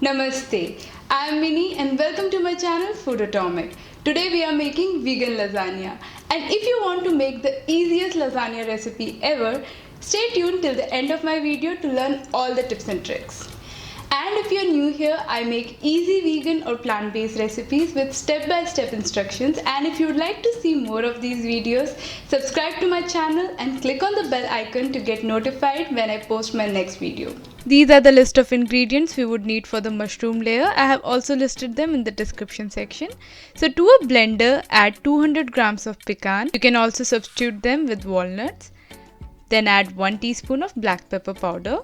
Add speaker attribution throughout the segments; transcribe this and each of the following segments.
Speaker 1: Namaste, I am Mini and welcome to my channel Foodotomic. Today we are making vegan lasagna, and if you want to make the easiest lasagna recipe ever, stay tuned till the end of my video to learn all the tips and tricks. And if you're new here, I make easy vegan or plant-based recipes with step-by-step instructions, and if you would like to see more of these videos, subscribe to my channel and click on the bell icon to get notified when I post my next video. These are the list of ingredients we would need for the mushroom layer. I have also listed them in the description section. So to a blender, add 200 grams of pecan. You can also substitute them with walnuts. Then add 1 teaspoon of black pepper powder,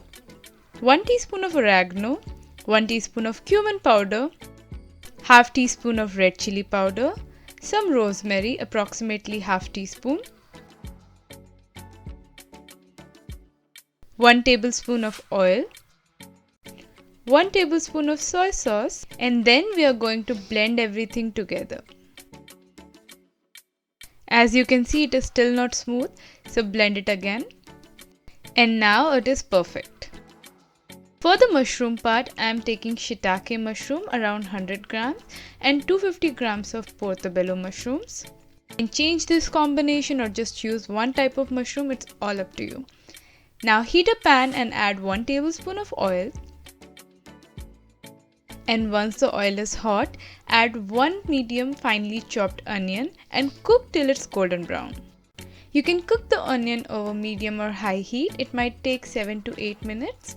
Speaker 1: 1 teaspoon of oregano, 1 teaspoon of cumin powder, half teaspoon of red chili powder, some rosemary, approximately half teaspoon, 1 tablespoon of oil, 1 tablespoon of soy sauce, and then we are going to blend everything together. As you can see, it is still not smooth, so blend it again. And now it is perfect. For the mushroom part, I am taking shiitake mushroom around 100 grams and 250 grams of portobello mushrooms. You can change this combination or just use one type of mushroom, it's all up to you. Now heat a pan and add 1 tablespoon of oil. And once the oil is hot, add 1 medium finely chopped onion and cook till it's golden brown. You can cook the onion over medium or high heat. It might take 7 to 8 minutes.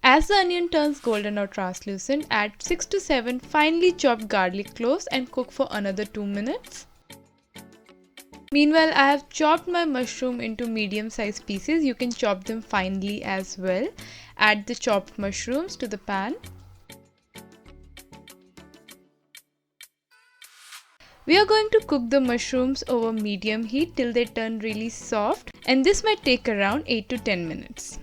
Speaker 1: As the onion turns golden or translucent, add 6 to 7 finely chopped garlic cloves and cook for another 2 minutes. Meanwhile, I have chopped my mushroom into medium-sized pieces. You can chop them finely as well. Add the chopped mushrooms to the pan. We are going to cook the mushrooms over medium heat till they turn really soft, and this might take around 8 to 10 minutes.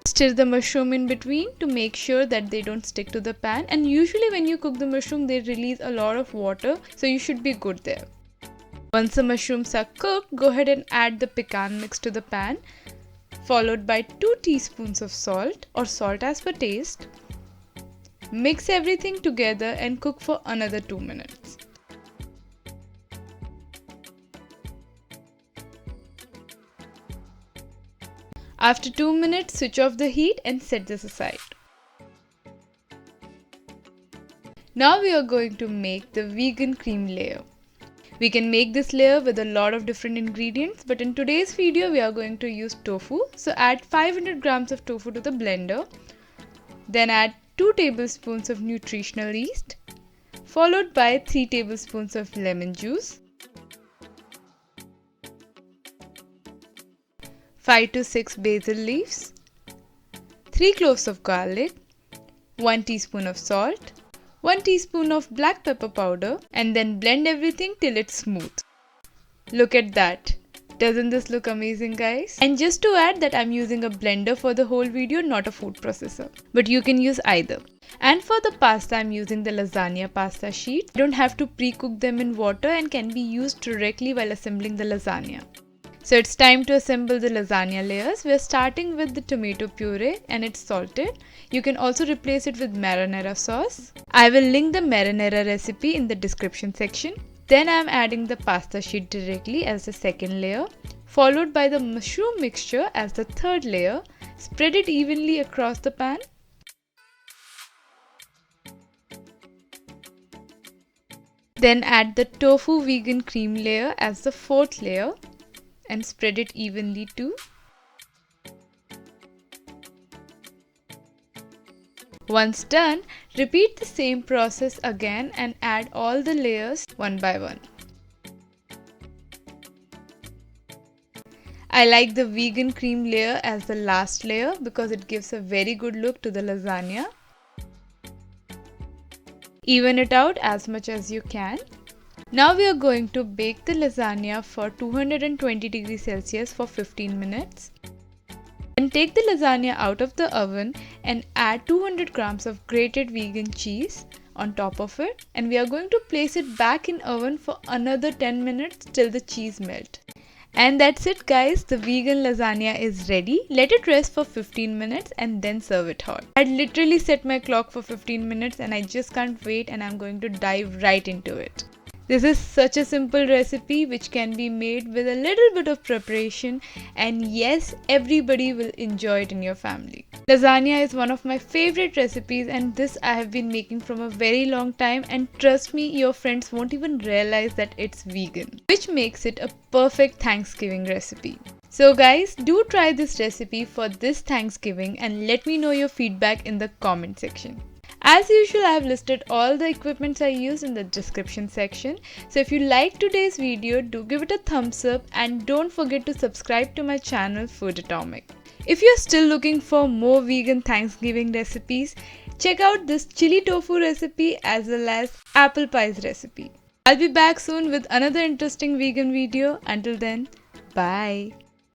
Speaker 1: Stir the mushroom in between to make sure that they don't stick to the pan, and usually when you cook the mushroom they release a lot of water, so you should be good there. Once the mushrooms are cooked, go ahead and add the pecan mix to the pan, followed by 2 teaspoons of salt or salt as per taste. Mix everything together and cook for another 2 minutes. After 2 minutes, switch off the heat and set this aside. Now we are going to make the vegan cream layer. We can make this layer with a lot of different ingredients, but in today's video we are going to use tofu. So add 500 grams of tofu to the blender. Then add 2 tablespoons of nutritional yeast, followed by 3 tablespoons of lemon juice, 5 to 6 basil leaves, 3 cloves of garlic, 1 teaspoon of salt, 1 teaspoon of black pepper powder, and then blend everything till it's smooth. Look at that. Doesn't this look amazing, guys? And just to add that I'm using a blender for the whole video, not a food processor. But you can use either. And for the pasta, I'm using the lasagna pasta sheet. You don't have to pre-cook them in water and can be used directly while assembling the lasagna. So it's time to assemble the lasagna layers. We're starting with the tomato puree and it's salted. You can also replace it with marinara sauce. I will link the marinara recipe in the description section. Then I'm adding the pasta sheet directly as the second layer, followed by the mushroom mixture as the third layer. Spread it evenly across the pan. Then add the tofu vegan cream layer as the fourth layer and spread it evenly too. Once done, repeat the same process again and add all the layers one by one. I like the vegan cream layer as the last layer because it gives a very good look to the lasagna. Even it out as much as you can. Now we are going to bake the lasagna for 220 degrees Celsius for 15 minutes. Then take the lasagna out of the oven and add 200 grams of grated vegan cheese on top of it, and we are going to place it back in oven for another 10 minutes till the cheese melts. And that's it guys, the vegan lasagna is ready. Let it rest for 15 minutes and then serve it hot. I literally set my clock for 15 minutes and I just can't wait, and I'm going to dive right into it. This is such a simple recipe which can be made with a little bit of preparation, and yes, everybody will enjoy it in your family. Lasagna is one of my favorite recipes, and this I have been making from a very long time, and trust me, your friends won't even realize that it's vegan, which makes it a perfect Thanksgiving recipe. So guys, do try this recipe for this Thanksgiving and let me know your feedback in the comment section. As usual, I have listed all the equipments I used in the description section. So if you liked today's video, do give it a thumbs up and don't forget to subscribe to my channel Foodotomic. If you're still looking for more vegan Thanksgiving recipes, check out this chili tofu recipe as well as apple pies recipe. I'll be back soon with another interesting vegan video. Until then, bye.